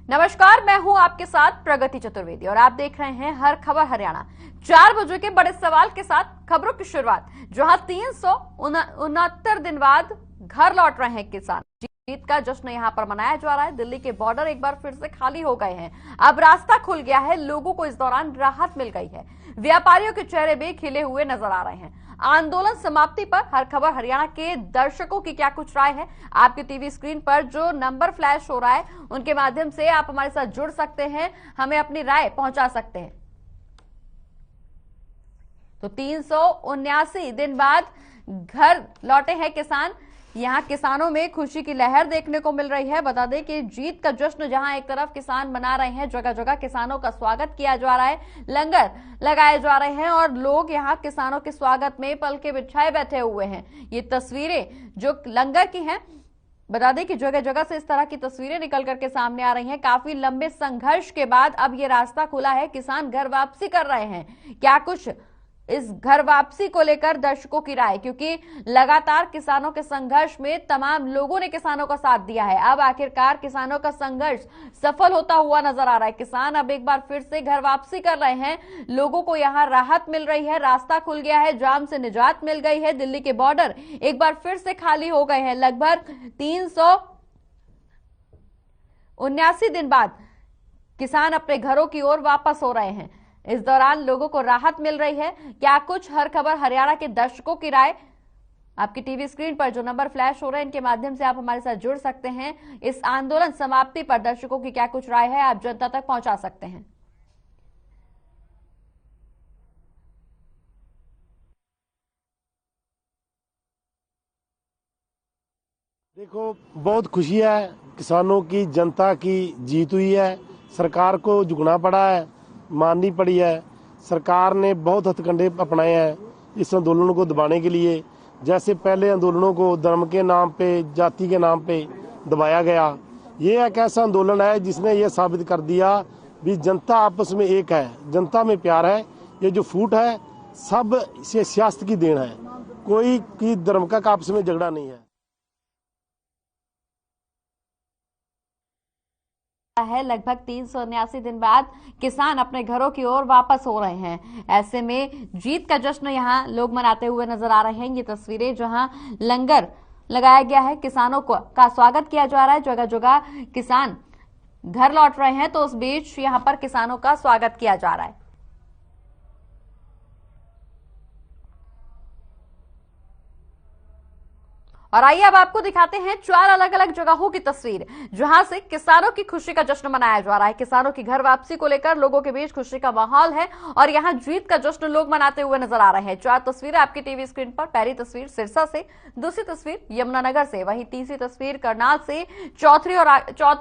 नमस्कार, मैं हूं आपके साथ प्रगति चतुर्वेदी और आप देख रहे हैं हर खबर हरियाणा। 4 बजे के बड़े सवाल के साथ खबरों की शुरुआत, जहां 369 दिन बाद घर लौट रहे हैं किसान। जीत का जश्न यहां पर मनाया जा रहा है। दिल्ली के बॉर्डर एक बार फिर से खाली हो गए हैं। अब रास्ता खुल गया है, लोगों को इस दौरान राहत मिल गई है। व्यापारियों के चेहरे भी खिले हुए नजर आ रहे हैं। आंदोलन समाप्ति पर हर खबर हरियाणा के दर्शकों की क्या कुछ राय है, आपके टीवी स्क्रीन पर जो नंबर फ्लैश हो रहा है उनके माध्यम से आप हमारे साथ जुड़ सकते हैं, हमें अपनी राय पहुंचा सकते हैं। तो 379 दिन बाद घर लौटे हैं किसान। यहां किसानों में खुशी की लहर देखने को मिल रही है। बता दें कि जीत का जश्न जहां एक तरफ किसान मना रहे हैं, जगह जगह किसानों का स्वागत किया जा रहा है, लंगर लगाए जा रहे हैं और लोग यहां किसानों के स्वागत में पलके बिछाए बैठे हुए हैं। ये तस्वीरें जो लंगर की हैं, बता दें कि जगह जगह से इस तरह की तस्वीरें निकल करके सामने आ रही हैं। काफी लंबे संघर्ष के बाद अब ये रास्ता खुला है, किसान घर वापसी कर रहे हैं। क्या कुछ इस घर वापसी को लेकर दर्शकों की राय, क्योंकि लगातार किसानों के संघर्ष में तमाम लोगों ने किसानों का साथ दिया है। अब आखिरकार किसानों का संघर्ष सफल होता हुआ नजर आ रहा है। किसान अब एक बार फिर से घर वापसी कर रहे हैं। लोगों को यहां राहत मिल रही है, रास्ता खुल गया है, जाम से निजात मिल गई है। दिल्ली के बॉर्डर एक बार फिर से खाली हो गए हैं। लगभग 379 दिन बाद किसान अपने घरों की ओर वापस हो रहे हैं। इस दौरान लोगों को राहत मिल रही है। क्या कुछ हर खबर हरियाणा के दर्शकों की राय, आपकी टीवी स्क्रीन पर जो नंबर फ्लैश हो रहे हैं इनके माध्यम से आप हमारे साथ जुड़ सकते हैं। इस आंदोलन समाप्ति पर दर्शकों की क्या कुछ राय है, आप जनता तक पहुंचा सकते हैं। देखो, बहुत खुशी है, किसानों की, जनता की जीत हुई है। सरकार को झुकना पड़ा है, माननी पड़ी है। सरकार ने बहुत हथकंडे अपनाए हैं इस आंदोलन को दबाने के लिए। जैसे पहले आंदोलनों को धर्म के नाम पे, जाति के नाम पे दबाया गया, ये एक ऐसा आंदोलन है जिसने ये साबित कर दिया भी जनता आपस में एक है, जनता में प्यार है। ये जो फूट है सब से सियासत की देन है, कोई की धर्म का आपस में झगड़ा नहीं है। लगभग 379 दिन बाद किसान अपने घरों की ओर वापस हो रहे हैं। ऐसे में जीत का जश्न यहां लोग मनाते हुए नजर आ रहे हैं। ये तस्वीरें जहां लंगर लगाया गया है, किसानों का स्वागत किया जा रहा है, जगह जगह किसान घर लौट रहे हैं, तो उस बीच यहां पर किसानों का स्वागत किया जा रहा है। और आइए अब आपको दिखाते हैं 4 अलग अलग जगहों की तस्वीर, जहां से किसानों की खुशी का जश्न मनाया जा रहा है। किसानों की घर वापसी को लेकर लोगों के बीच खुशी का माहौल है और यहां जीत का जश्न लोग मनाते हुए नजर आ रहे हैं। 4 तस्वीरें आपकी टीवी स्क्रीन पर। पहली तस्वीर सिरसा से, दूसरी तस्वीर यमुनानगर से, वहीं तीसरी तस्वीर करनाल से, चौथी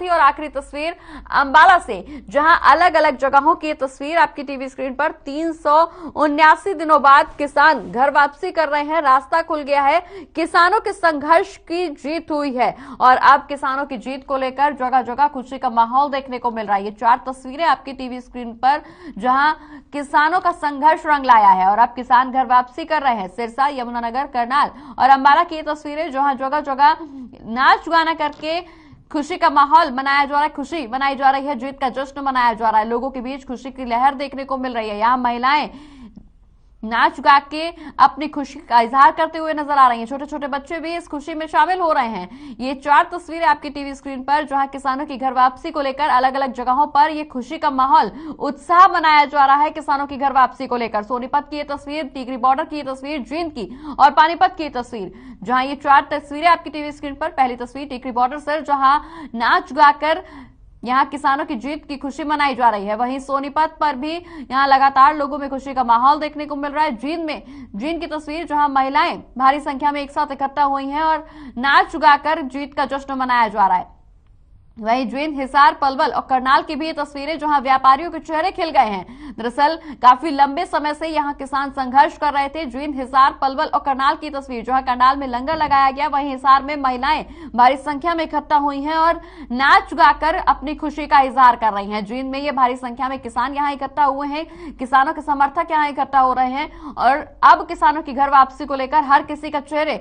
और आखिरी तस्वीर अंबाला से। जहां अलग अलग जगहों की तस्वीर आपकी टीवी स्क्रीन पर। 379 दिनों बाद किसान घर वापसी कर रहे हैं, रास्ता खुल गया है, किसानों के संघर्ष की जीत हुई है और अब किसानों की जीत को लेकर जगह जगह खुशी का माहौल देखने को मिल रहा है। ये 4 तस्वीरें आपकी टीवी स्क्रीन पर, जहां किसानों का संघर्ष रंग लाया है और अब किसान घर वापसी कर रहे हैं। सिरसा, यमुनानगर, करनाल और अंबाला की तस्वीरें, जहां जगह जगह नाच गाना करके खुशी का माहौल मनाया जा रहा है, खुशी मनाई जा रही है, जीत का जश्न मनाया जा रहा है। लोगों के बीच खुशी की लहर देखने को मिल रही है। यहाँ महिलाएं नाच गा के अपनी खुशी का इजहार करते हुए नजर आ रही हैं। छोटे छोटे बच्चे भी इस खुशी में शामिल हो रहे हैं। ये 4 तस्वीरें आपकी टीवी स्क्रीन पर, जहां किसानों की घर वापसी को लेकर अलग अलग जगहों पर ये खुशी का माहौल, उत्साह मनाया जा रहा है किसानों की घर वापसी को लेकर। सोनीपत की ये तस्वीर, टिकरी बॉर्डर की ये तस्वीर, जींद की और पानीपत की तस्वीर, जहां ये 4 तस्वीरें आपकी टीवी स्क्रीन पर। पहली तस्वीर टिकरी बॉर्डर से, जहां नाच गाकर यहां किसानों की जीत की खुशी मनाई जा रही है। वहीं सोनीपत पर भी यहां लगातार लोगों में खुशी का माहौल देखने को मिल रहा है। जींद की तस्वीर, जहां महिलाएं भारी संख्या में एक साथ इकट्ठा हुई हैं और नाच गाकर जीत का जश्न मनाया जा रहा है। वहीं जींद, हिसार, पलवल और करनाल की भी ये तस्वीरें, जहां व्यापारियों के चेहरे खिल गए हैं। दरअसल काफी लंबे समय से यहां किसान संघर्ष कर रहे थे। जींद, हिसार, पलवल और करनाल की तस्वीर, जहां करनाल में लंगर लगाया गया, वहीं हिसार में महिलाएं भारी संख्या में इकट्ठा हुई हैं और नाच गाकर अपनी खुशी का इजहार कर रही हैं। जींद में ये भारी संख्या में किसान यहाँ इकट्ठा हुए हैं, किसानों के समर्थक यहाँ इकट्ठा हो रहे हैं और अब किसानों की घर वापसी को लेकर हर किसी का चेहरे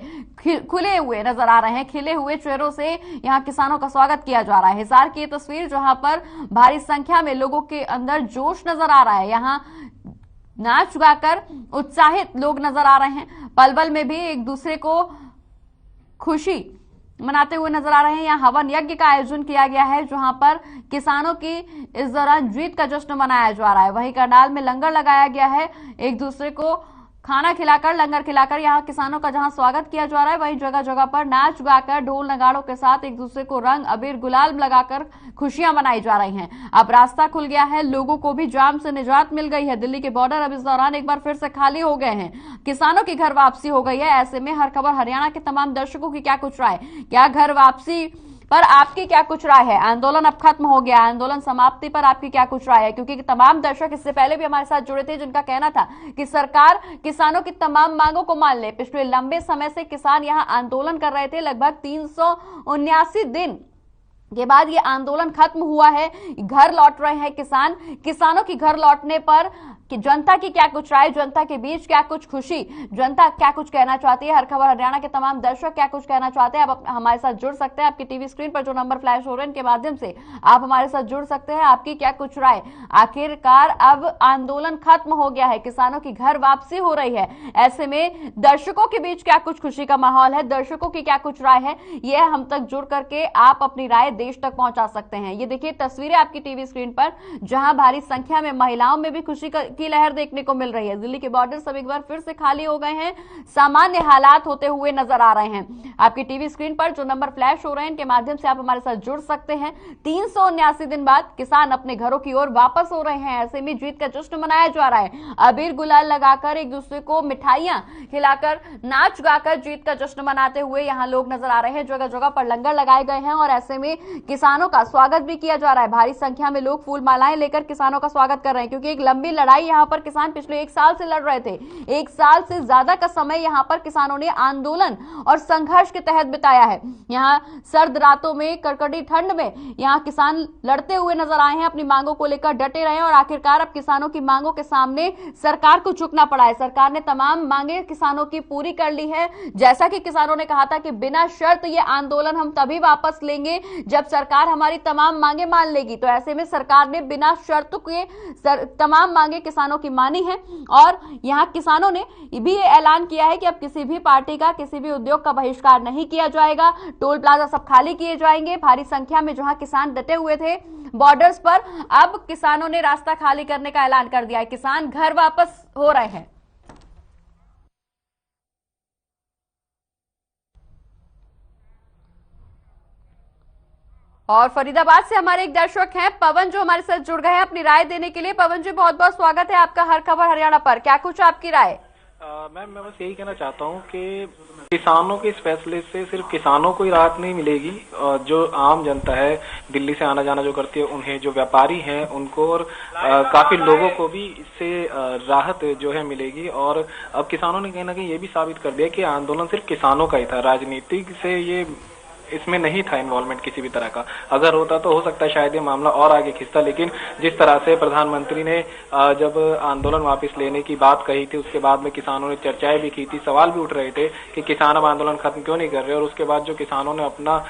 खुले हुए नजर आ रहे हैं। खिले हुए चेहरों से यहाँ किसानों का स्वागत किया जा रहा है। रहा है। हिसार की ये तस्वीर जहां पर भारी संख्या में लोगों के अंदर जोश नजर आ रहा है, यहां नाच गाकर उत्साहित लोग नजर आ रहे हैं। पलवल में भी एक दूसरे को खुशी मनाते हुए नजर आ रहे हैं। यहाँ हवन यज्ञ का आयोजन किया गया है जहां पर किसानों की इस दौरान जीत का जश्न मनाया जा रहा है। वहीं करनाल में लंगर लगाया गया है, एक दूसरे को खाना खिलाकर, लंगर खिलाकर यहाँ किसानों का जहां स्वागत किया जा रहा है, वहीं जगह जगह पर नाच गाकर ढोल नगाड़ों के साथ एक दूसरे को रंग अबीर गुलाल लगाकर खुशियां मनाई जा रही हैं। अब रास्ता खुल गया है, लोगों को भी जाम से निजात मिल गई है। दिल्ली के बॉर्डर अब इस दौरान एक बार फिर से खाली हो गए हैं, किसानों की घर वापसी हो गई है। ऐसे में हर खबर हरियाणा के तमाम दर्शकों की क्या कुछ राय, क्या घर वापसी पर आपकी क्या कुछ राय है? आंदोलन अब खत्म हो गया, आंदोलन समाप्ति पर आपकी क्या कुछ राय है? क्योंकि तमाम दर्शक इससे पहले भी हमारे साथ जुड़े थे जिनका कहना था कि सरकार किसानों की तमाम मांगों को मान ले। पिछले लंबे समय से किसान यहां आंदोलन कर रहे थे, लगभग 379 दिन के बाद ये आंदोलन खत्म हुआ है, घर लौट रहे हैं किसान। किसानों की घर लौटने पर कि जनता की क्या कुछ राय, जनता के बीच क्या कुछ खुशी, जनता क्या कुछ कहना चाहती है? हर खबर हरियाणा के तमाम दर्शक क्या कुछ कहना चाहते हैं? आप हमारे साथ जुड़ सकते हैं, आपकी टीवी स्क्रीन पर जो नंबर फ्लैश हो रहे हैं इनके माध्यम से आप हमारे साथ जुड़ सकते हैं। आपकी क्या कुछ राय? आखिरकार अब आंदोलन खत्म हो गया है, किसानों की घर वापसी हो रही है, ऐसे में दर्शकों के बीच क्या कुछ खुशी का माहौल है, दर्शकों की क्या कुछ राय है, यह हम तक जुड़ करके आप अपनी राय देश तक पहुंचा सकते हैं। ये देखिए तस्वीरें आपकी टीवी स्क्रीन पर, जहां भारी संख्या में महिलाओं में भी खुशी की लहर देखने को मिल रही है। दिल्ली के बॉर्डर सब एक बार फिर से खाली हो गए हैं, सामान्य हालात होते हुए नजर आ रहे हैं। आपकी टीवी स्क्रीन पर जो नंबर फ्लैश हो रहे हैं इनके माध्यम से आप हमारे साथ जुड़ सकते हैं। 379 दिन बाद किसान अपने घरों की ओर वापस हो रहे हैं, ऐसे में जीत का जश्न मनाया जा रहा है। अबीर गुलाल लगाकर, एक दूसरे को मिठाइयां खिलाकर, नाच गाकर जीत का जश्न मनाते हुए यहाँ लोग नजर आ रहे हैं। जगह जगह पर लंगर लगाए गए हैं और ऐसे में किसानों का स्वागत भी किया जा रहा है। भारी संख्या में लोग फूल मालाएं लेकर किसानों का स्वागत कर रहे हैं, क्योंकि एक लंबी लड़ाई यहाँ पर किसान पिछले 1 साल से लड़ रहे थे। 1 साल से ज्यादा का समय यहाँ पर किसानों ने आंदोलन और संघर्ष के तहत बिताया है। यहाँ सर्द रातों में, कड़कड़ी ठंड में यहाँ किसान लड़ते हुए नजर आए हैं, अपनी मांगों को लेकर डटे रहे और आखिरकार अब किसानों की मांगों के सामने सरकार को झुकना पड़ा है। सरकार ने तमाम मांगे किसानों की पूरी कर ली है। जैसा कि किसानों ने कहा था कि बिना शर्त ये आंदोलन हम तभी वापस लेंगे जब सरकार हमारी तमाम मांगे मान लेगी, तो ऐसे में सरकार ने बिना शर्त के तमाम मांगे किसानों की मानी है। और यहां किसानों ने भी ये ऐलान किया है कि अब किसी भी पार्टी का, किसी भी उद्योग का बहिष्कार नहीं किया जाएगा, टोल प्लाजा सब खाली किए जाएंगे। भारी संख्या में जहां किसान डटे हुए थे बॉर्डर्स पर, अब किसानों ने रास्ता खाली करने का ऐलान कर दिया है, किसान घर वापस हो रहे हैं। और फरीदाबाद से हमारे एक दर्शक हैं पवन, जो हमारे साथ जुड़ गए हैं अपनी राय देने के लिए। पवन जी, बहुत बहुत स्वागत है आपका हर खबर हरियाणा पर। क्या कुछ आपकी राय? मैम, मैं बस यही कहना चाहता हूँ कि किसानों के इस फैसले से सिर्फ किसानों को ही राहत नहीं मिलेगी, जो आम जनता है, दिल्ली से आना जाना जो करती है उन्हें, जो व्यापारी हैं उनको, और काफी लोगों को भी इससे राहत जो है मिलेगी। और अब किसानों ने कहीं ना कहीं ये भी साबित कर दिया कि आंदोलन सिर्फ किसानों का ही था, राजनीतिक से ये इसमें नहीं था इन्वॉल्वमेंट किसी भी तरह का। अगर होता तो हो सकता है शायद ये मामला और आगे खिंचता, लेकिन जिस तरह से प्रधानमंत्री ने जब आंदोलन वापस लेने की बात कही थी, उसके बाद में किसानों ने चर्चाएं भी की थी, सवाल भी उठ रहे थे कि किसान अब आंदोलन खत्म क्यों नहीं कर रहे, और उसके बाद जो किसानों ने अपना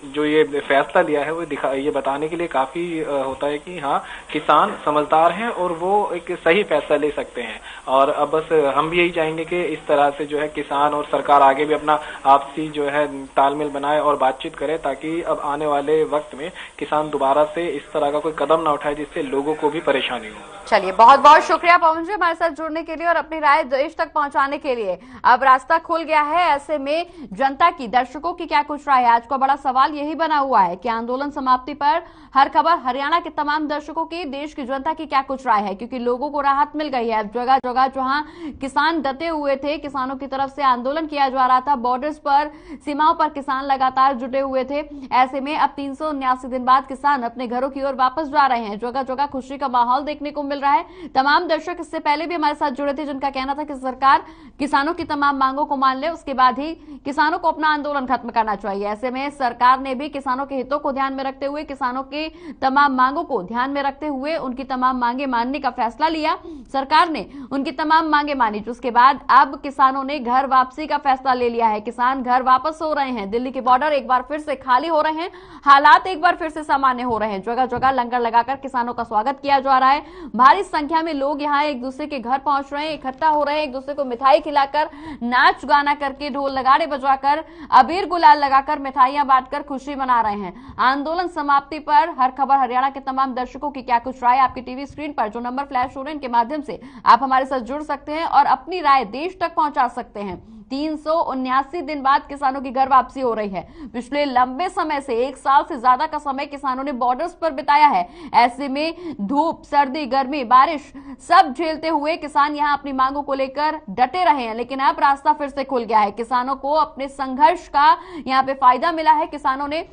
जो ये फैसला लिया है वो ये बताने के लिए काफी होता है कि हाँ, किसान समझदार हैं और वो एक सही फैसला ले सकते हैं। और अब बस हम भी यही चाहेंगे कि इस तरह से जो है किसान और सरकार आगे भी अपना आपसी जो है तालमेल बनाए और बातचीत करे, ताकि अब आने वाले वक्त में किसान दोबारा से इस तरह का कोई कदम ना उठाए जिससे लोगों को भी परेशानी हो। चलिए, बहुत बहुत शुक्रिया पवन जी हमारे साथ जुड़ने के लिए और अपनी राय देश तक पहुंचाने के लिए। अब रास्ता खुल गया है, ऐसे में जनता की, दर्शकों की क्या कुछ राय है? आज का बड़ा सवाल यही बना हुआ है कि आंदोलन समाप्ति पर हर खबर हरियाणा के तमाम दर्शकों की, देश की जनता की क्या कुछ राय है, क्योंकि लोगों को राहत मिल गई है। अब जगह जगह जहां किसान डटे हुए थे, किसानों की तरफ से आंदोलन किया जा रहा था, बॉर्डर्स पर, सीमाओं पर किसान लगातार जुटे हुए थे, ऐसे में अब 379 दिन बाद किसान अपने घरों की ओर वापस जा रहे हैं। जगह जगह खुशी का माहौल देखने को मिल रहा है। तमाम दर्शक इससे पहले भी हमारे साथ जुड़े थे जिनका कहना था कि सरकार किसानों की तमाम मांगों को मान ले, उसके बाद ही किसानों को अपना आंदोलन खत्म करना चाहिए। ऐसे में सरकार सरकार ने भी किसानों के हितों को ध्यान में रखते हुए, किसानों के तमाम मांगों को ध्यान में रखते हुए उनकी तमाम मांगे मानने का फैसला लिया। सरकार ने उनकी तमाम मांगे मानी, जिसके बाद अब किसानों ने घर वापसी का फैसला ले लिया है। किसान घर वापस हो रहे हैं। दिल्ली के बॉर्डर एक बार फिर से खाली हो रहे हैं। हालात एक बार फिर से सामान्य हो रहे हैं। जगह जगह लंगर लगाकर किसानों का स्वागत किया जा रहा है। भारी संख्या में लोग यहाँ एक दूसरे के घर पहुंच रहे हैं, इकट्ठा हो रहे हैं, एक दूसरे को मिठाई खिलाकर, नाच गाना करके, ढोल नगाड़े बजाकर, अबीर गुलाल लगाकर, मिठाइयां बांटकर खुशी मना रहे हैं। आंदोलन समाप्ति पर हर खबर हरियाणा के तमाम दर्शकों की क्या कुछ राय आपकी टीवी स्क्रीन पर जो नंबर फ्लैश हो रहे हैं, इनके माध्यम से आप हमारे साथ जुड़ सकते हैं और अपनी राय देश तक पहुंचा सकते हैं। 379 दिन बाद किसानों की घर वापसी हो रही है। पिछले लंबे समय से, 1 साल से ज्यादा का समय किसानों ने बॉर्डर्स पर बिताया है। ऐसे में धूप, सर्दी, गर्मी, बारिश सब झेलते हुए किसान यहां अपनी मांगों को लेकर डटे रहे हैं। लेकिन अब रास्ता फिर से खुल गया है। किसानों को अपने संघर्ष का यहां पे फायदा मिला है। किसानों ने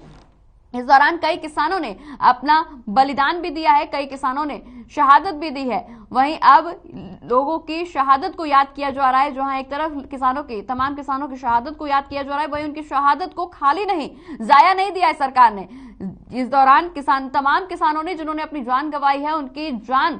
इस दौरान कई किसानों ने अपना बलिदान भी दिया है, कई किसानों ने शहादत भी दी है। वहीं अब लोगों की शहादत को याद किया जा रहा है। जहां एक तरफ किसानों की, तमाम किसानों की शहादत को याद किया जा रहा है, वहीं उनकी शहादत को खाली नहीं, जाया नहीं दिया है सरकार ने। इस दौरान तमाम किसानों ने जिन्होंने अपनी जान गंवाई है, उनकी जान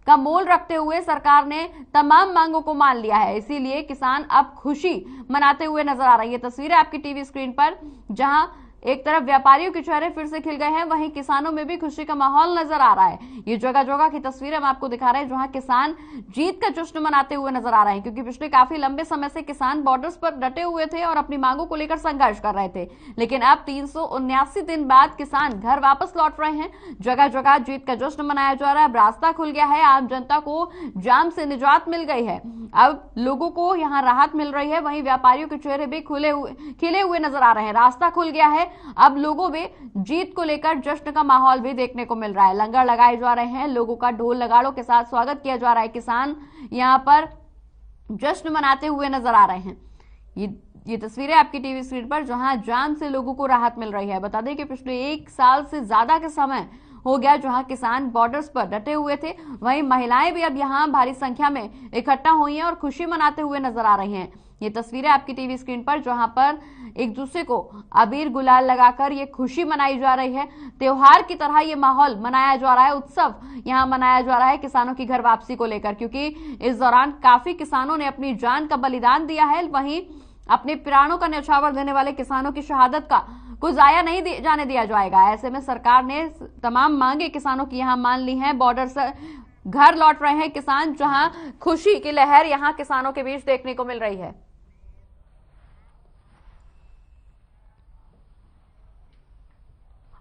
का मोल रखते हुए सरकार ने तमाम मांगों को मान लिया है। इसीलिए किसान अब खुशी मनाते हुए नजर आ रही है। तस्वीरें आपकी टीवी स्क्रीन पर, जहां एक तरफ व्यापारियों के चेहरे फिर से खिल गए हैं, वहीं किसानों में भी खुशी का माहौल नजर आ रहा है। ये जगह जगह की तस्वीरें हम आपको दिखा रहे हैं, जहां किसान जीत का जश्न मनाते हुए नजर आ रहे हैं, क्योंकि पिछले काफी लंबे समय से किसान बॉर्डर्स पर डटे हुए थे और अपनी मांगों को लेकर संघर्ष कर रहे थे। लेकिन अब 379 दिन बाद किसान घर वापस लौट रहे हैं। जगह जगह जीत का जश्न मनाया जा रहा है। अब रास्ता खुल गया है। आम जनता को जाम से निजात मिल गई है। अब लोगों को यहाँ राहत मिल रही है। वहीं व्यापारियों के चेहरे भी खिले हुए नजर आ रहे हैं। रास्ता खुल गया है। अब लोगों में जीत को लेकर जश्न का माहौल भी देखने को मिल रहा है। लंगर लगाए जा रहे हैं, लोगों का ढोल नगाड़ों के साथ स्वागत किया जा रहा है। किसान यहां पर जश्न मनाते हुए नजर आ रहे हैं। ये तस्वीरें आपकी टीवी स्क्रीन पर, जहां जाम से लोगों को राहत मिल रही है। बता दें कि पिछले 1 साल से ज्यादा का समय हो गया जहां किसान बॉर्डर्स पर डटे हुए थे। वहीं महिलाएं भी अब यहां भारी संख्या में इकट्ठा हुई हैं और खुशी मनाते हुए नजर आ रही हैं। ये तस्वीरें आपकी टीवी स्क्रीन पर, जहां पर एक दूसरे को अबीर गुलाल लगाकर ये खुशी मनाई जा रही है। त्योहार की तरह ये माहौल मनाया जा रहा है। उत्सव यहां मनाया जा रहा है किसानों की घर वापसी को लेकर, क्योंकि इस दौरान काफी किसानों ने अपनी जान का बलिदान दिया है। वहीं अपने प्राणों का न्यौछावर देने वाले किसानों की शहादत को जाया नहीं जाने दिया जाएगा। ऐसे में सरकार ने तमाम मांगे किसानों की यहां मान ली हैं। बॉर्डर से घर लौट रहे हैं किसान, जहां खुशी की लहर यहां किसानों के बीच देखने को मिल रही है।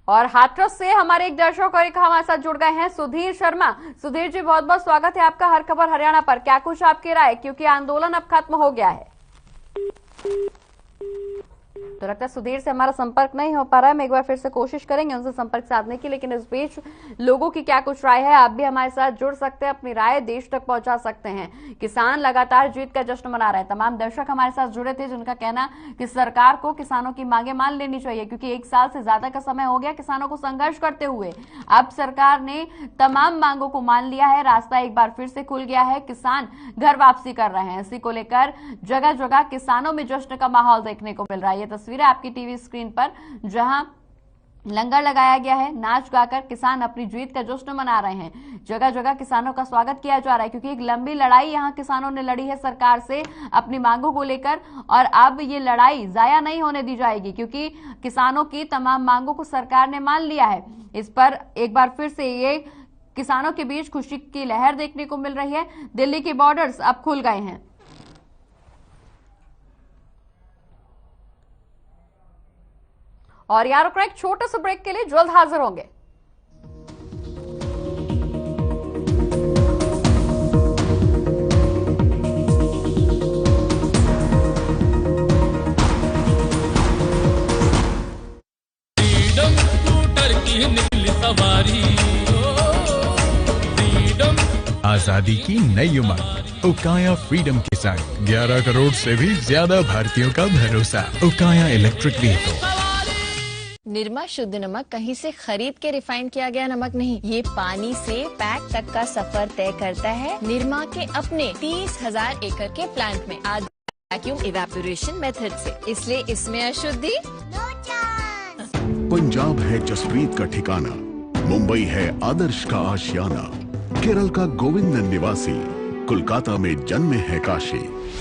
और हाथरस से हमारे एक दर्शक और एक हमारे साथ जुड़ गए हैं, सुधीर शर्मा। सुधीर जी, बहुत बहुत स्वागत है आपका हर खबर हरियाणा पर। क्या कुछ आपकी राय, क्योंकि आंदोलन अब खत्म हो गया है? तो लगता है सुधीर से हमारा संपर्क नहीं हो पा रहा है। मैं एक बार फिर से कोशिश करेंगे उनसे संपर्क साधने की, लेकिन इस बीच लोगों की क्या कुछ राय है, आप भी हमारे साथ जुड़ सकते हैं, अपनी राय देश तक पहुंचा सकते हैं। किसान लगातार जीत का जश्न मना रहे हैं। तमाम दर्शक हमारे साथ जुड़े थे जिनका कहना कि सरकार को किसानों की मांगे मान लेनी चाहिए, क्योंकि 1 साल से ज्यादा का समय हो गया किसानों को संघर्ष करते हुए। अब सरकार ने तमाम मांगों को मान लिया है। रास्ता एक बार फिर से खुल गया है। किसान घर वापसी कर रहे हैं। इसी को लेकर जगह जगह किसानों में जश्न का माहौल देखने को मिल रहा है। ये तस्वीरें आपकी टीवी स्क्रीन पर, जहां लंगर लगाया गया है, नाच गाकर किसान अपनी जीत का जश्न मना रहे हैं। जगह जगह किसानों का स्वागत किया जा रहा है, क्योंकि एक लंबी लड़ाई यहां किसानों ने लड़ी है सरकार से अपनी मांगों को लेकर, और अब ये लड़ाई जाया नहीं होने दी जाएगी, क्योंकि किसानों की तमाम मांगों को सरकार ने मान लिया है। इस पर एक बार फिर से ये किसानों के बीच खुशी की लहर देखने को मिल रही है। दिल्ली के बॉर्डर्स अब खुल गए हैं। और यार एक छोटे से ब्रेक के लिए जल्द हाजिर होंगे। फ्रीडम स्कूटर की निकली सवारी, फ्रीडम आजादी की नई उमंग। उकाया फ्रीडम के संग 11 करोड़ से भी ज्यादा भारतीयों का भरोसा। उकाया इलेक्ट्रिक व्हीकल। निरमा शुद्ध नमक कहीं से खरीद के रिफाइन किया गया नमक नहीं, ये पानी से पैक तक का सफर तय करता है निरमा के अपने 30,000 एकड़ के प्लांट में वैक्यूम इवेपोरेशन मेथड से। इसलिए इसमें अशुद्धि नो चांस। पंजाब है जसप्रीत का ठिकाना, मुंबई है आदर्श का आशियाना, केरल का गोविंदन निवासी, कोलकाता में जन्मे है काशी।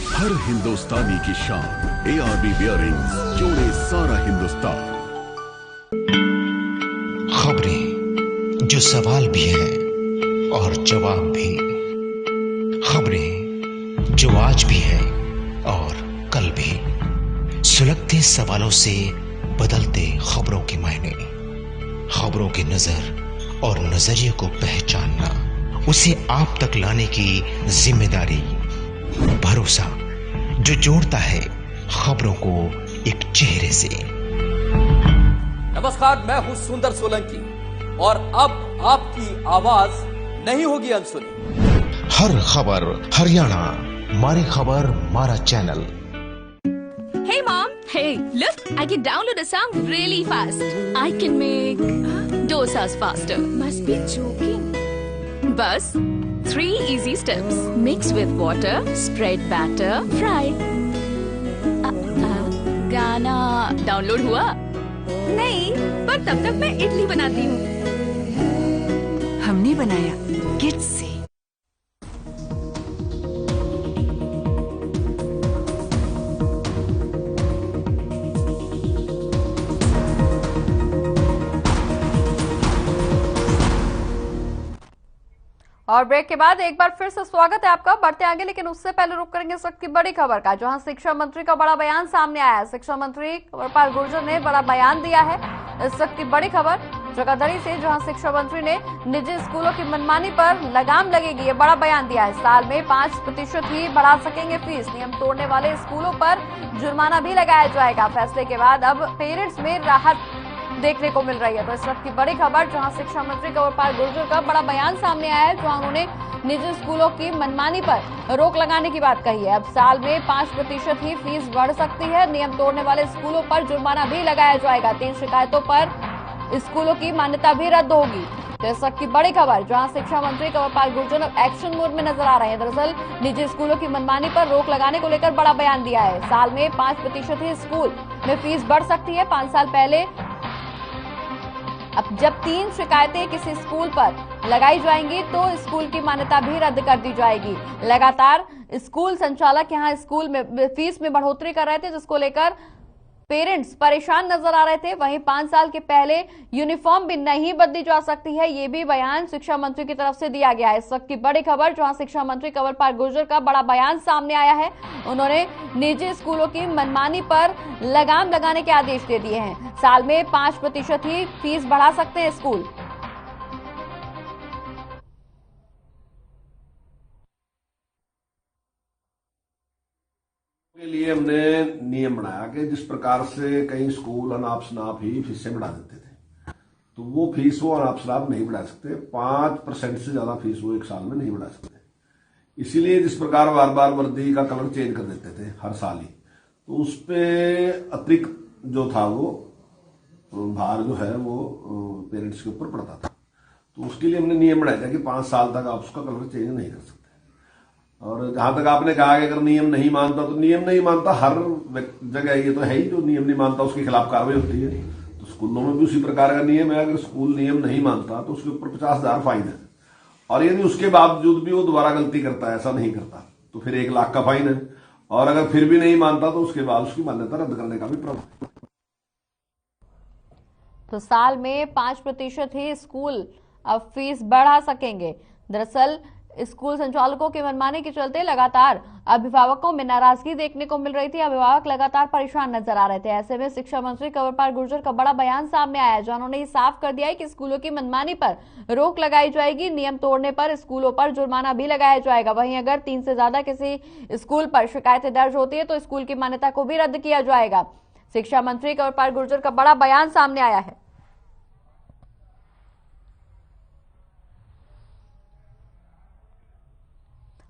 हर हिंदुस्तानी की शान ARB बियरिंग्स जोड़े सारा हिंदुस्तान। खबरें जो सवाल भी हैं और जवाब भी, खबरें जो आज भी हैं और कल भी। सुलगते सवालों से बदलते खबरों के मायने, खबरों की नजर और नजरिए को पहचानना, उसे आप तक लाने की जिम्मेदारी, भरोसा जो जोड़ता है खबरों को एक चेहरे से। नमस्कार, मैं हूं सुंदर सोलंकी और अब आपकी आवाज नहीं होगी अनसुनी। हर खबर हरियाणा, मारी खबर मारा channel. Hey mom, hey, look, I can download a song really fast. I can make dosas faster. Must be joking. Bus, 3 easy steps. Mix with water, spread batter, fry. गाना डाउनलोड हुआ? नहीं, पर तब तक मैं इडली बनाती हूँ। हमने बनाया किड्स से। और ब्रेक के बाद एक बार फिर से स्वागत है आपका। बढ़ते आगे, लेकिन उससे पहले रुक करेंगे इस वक्त की बड़ी खबर का, जहां शिक्षा मंत्री का बड़ा बयान सामने आया है। शिक्षा मंत्री कंवरपाल गुर्जर ने बड़ा बयान दिया है। इस वक्त की बड़ी खबर जगाधरी से, जहां शिक्षा मंत्री ने निजी स्कूलों की मनमानी पर लगाम लगेगी, ये बड़ा बयान दिया है। साल में 5% ही बढ़ा सकेंगे फीस, नियम तोड़ने वाले स्कूलों पर जुर्माना भी लगाया जाएगा। फैसले के बाद अब पेरेंट्स में राहत देखने को मिल रही है। तो इस वक्त की बड़ी खबर, जहां शिक्षा मंत्री कंवरपाल गुर्जर का बड़ा बयान सामने आया है, जहां उन्होंने निजी स्कूलों की मनमानी पर रोक लगाने की बात कही है। अब साल में 5% ही फीस बढ़ सकती है, नियम तोड़ने वाले स्कूलों पर जुर्माना भी लगाया जाएगा। 3 शिकायतों पर स्कूलों की मान्यता भी रद्द होगी। तो इस वक्त की बड़ी खबर, जहां शिक्षा मंत्री कंवरपाल गुर्जर अब एक्शन मोड में नजर आ रहे हैं। दरअसल निजी स्कूलों की मनमानी पर रोक लगाने को लेकर बड़ा बयान दिया है। साल में 5% ही स्कूल में फीस बढ़ सकती है। 5 साल पहले अब जब 3 शिकायतें किसी स्कूल पर लगाई जाएंगी तो स्कूल की मान्यता भी रद्द कर दी जाएगी। लगातार स्कूल संचालक यहां स्कूल में फीस में बढ़ोतरी कर रहे थे, जिसको लेकर पेरेंट्स परेशान नजर आ रहे थे। वहीं 5 साल के पहले यूनिफॉर्म भी नहीं बदली जा सकती है, ये भी बयान शिक्षा मंत्री की तरफ से दिया गया है। इस वक्त की बड़ी खबर, जहां शिक्षा मंत्री कंवरपाल गुर्जर का बड़ा बयान सामने आया है। उन्होंने निजी स्कूलों की मनमानी पर लगाम लगाने के आदेश दे दिए हैं। साल में 5% ही फीस बढ़ा सकते हैं स्कूल। के लिए हमने नियम बनाया कि जिस प्रकार से कई स्कूल अनाप शनाप ही फीसें बढ़ा देते थे, तो वो फीस वो अनाप शनाप नहीं बढ़ा सकते। 5% से ज्यादा फीस वो एक साल में नहीं बढ़ा सकते। इसीलिए जिस प्रकार बार बार वर्दी का कलर चेंज कर देते थे हर साल ही, तो उस पर अतिरिक्त जो था वो भार जो है वो पेरेंट्स के ऊपर पड़ता था। तो उसके लिए हमने नियम बनाया था कि 5 साल तक आप उसका कलर चेंज नहीं कर सकते। और जहां तक आपने कहा कि अगर नियम नहीं मानता, तो नियम नहीं मानता हर जगह ये तो है ही, जो नियम नहीं मानता उसके खिलाफ कार्रवाई होती है। तो स्कूलों में भी उसी प्रकार का नियम है। अगर स्कूल नियम नहीं मानता तो उसके ऊपर 50,000 फाइन है, और यदि उसके बावजूद भी वो दोबारा गलती करता है, ऐसा नहीं करता, तो फिर 1 लाख का फाइन है। और अगर फिर भी नहीं मानता तो उसके बाद उसकी मान्यता रद्द करने का भी प्रावधान। तो साल में 5% ही स्कूल अब फीस बढ़ा सकेंगे। दरअसल स्कूल संचालकों की मनमानी के चलते लगातार अभिभावकों में नाराजगी देखने को मिल रही थी। अभिभावक लगातार परेशान नजर आ रहे थे। ऐसे में शिक्षा मंत्री कंवरपाल गुर्जर का बड़ा बयान सामने आया, जहां उन्होंने ये साफ कर दिया है कि स्कूलों की मनमानी पर रोक लगाई जाएगी। नियम तोड़ने पर स्कूलों पर जुर्माना भी लगाया जाएगा। वहीं अगर 3 से ज्यादा किसी स्कूल पर शिकायतें दर्ज होती है तो स्कूल की मान्यता को भी रद्द किया जाएगा। शिक्षा मंत्री कंवरपाल गुर्जर का बड़ा बयान सामने आया है।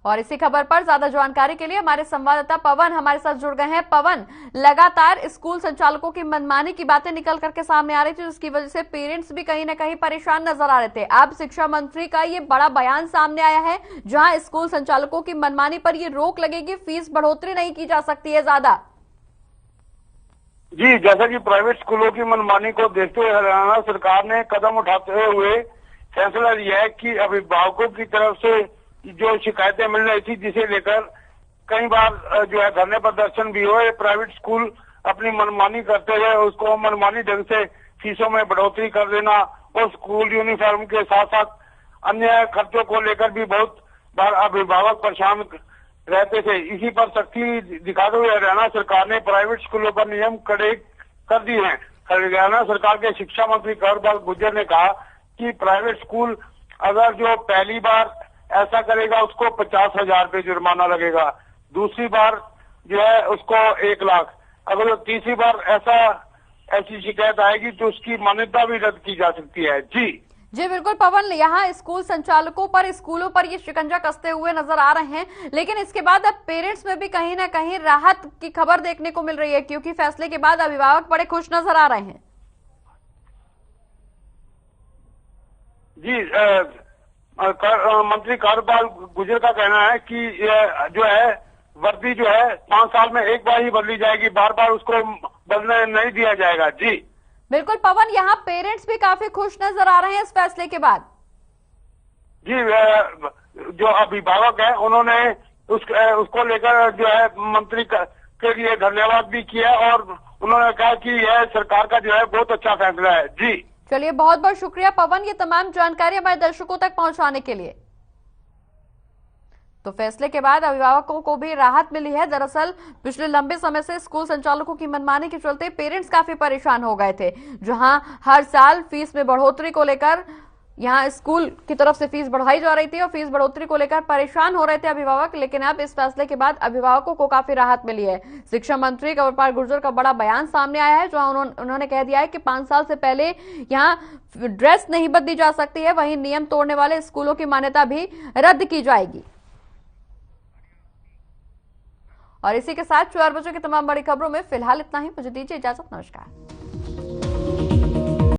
और इसी खबर पर ज्यादा जानकारी के लिए हमारे संवाददाता पवन हमारे साथ जुड़ गए हैं। पवन, लगातार स्कूल संचालकों की मनमानी की बातें निकल करके सामने आ रही थी, जिसकी वजह से पेरेंट्स भी कहीं ना कहीं परेशान नजर आ रहे थे। अब शिक्षा मंत्री का ये बड़ा बयान सामने आया है, जहां स्कूल संचालकों की मनमानी पर ये रोक लगेगी, फीस बढ़ोतरी नहीं की जा सकती है ज्यादा। जी, जैसा कि प्राइवेट स्कूलों की मनमानी को देखते हुए हरियाणा सरकार ने कदम उठाते हुए फैसला लिया है कि अभिभावकों की तरफ से जो शिकायतें मिल रही थी, जिसे लेकर कई बार जो है धरने प्रदर्शन भी हुए, प्राइवेट स्कूल अपनी मनमानी करते हुए उसको मनमानी ढंग से फीसों में बढ़ोतरी कर देना और स्कूल यूनिफॉर्म के साथ साथ अन्य खर्चों को लेकर भी बहुत बार अभिभावक परेशान रहते थे। इसी पर सख्ती दिखाते हुए हरियाणा सरकार ने प्राइवेट स्कूलों पर नियम कड़े कर दिए हैं। हरियाणा सरकार के शिक्षा मंत्री कंवरपाल गुर्जर ने कहा कि प्राइवेट स्कूल अगर जो पहली बार ऐसा करेगा उसको 50,000 रुपये जुर्माना लगेगा, दूसरी बार जो है उसको 1 लाख, अगर तीसरी बार ऐसी शिकायत आएगी तो उसकी मान्यता भी रद्द की जा सकती है। जी बिल्कुल पवन, यहाँ स्कूल संचालकों पर, स्कूलों पर ये शिकंजा कसते हुए नजर आ रहे हैं, लेकिन इसके बाद अब पेरेंट्स में भी कहीं ना कहीं राहत की खबर देखने को मिल रही है, क्योंकि फैसले के बाद अभिभावक बड़े खुश नजर आ रहे हैं। जी, मंत्री कंवरपाल गुर्जर का कहना है कि जो है वर्दी जो है 5 साल में एक बार ही बदली जाएगी, बार बार उसको बदलने नहीं दिया जाएगा। जी बिल्कुल पवन, यहाँ पेरेंट्स भी काफी खुश नजर आ रहे हैं इस फैसले के बाद। जी, जो अभिभावक है उन्होंने उसको लेकर जो है मंत्री के लिए धन्यवाद भी किया और उन्होंने कहा कि यह सरकार का जो है बहुत अच्छा फैसला है। जी चलिए, बहुत बहुत शुक्रिया पवन, ये तमाम जानकारी हमारे दर्शकों तक पहुंचाने के लिए। तो फैसले के बाद अभिभावकों को भी राहत मिली है। दरअसल पिछले लंबे समय से स्कूल संचालकों की मनमानी के चलते पेरेंट्स काफी परेशान हो गए थे, जहां हर साल फीस में बढ़ोतरी को लेकर यहां स्कूल की तरफ से फीस बढ़ाई जा रही थी और फीस बढ़ोतरी को लेकर परेशान हो रहे थे अभिभावक। लेकिन अब इस फैसले के बाद अभिभावकों को काफी राहत मिली है। शिक्षा मंत्री कंवरपाल गुर्जर का बड़ा बयान सामने आया है, जहां उन्होंने कह दिया है कि 5 साल से पहले यहां ड्रेस नहीं बदली जा सकती है, वहीं नियम तोड़ने वाले स्कूलों की मान्यता भी रद्द की जाएगी। और इसी के साथ 4 बजे की तमाम बड़ी खबरों में फिलहाल इतना ही। मुझे दीजिए इजाजत, नमस्कार।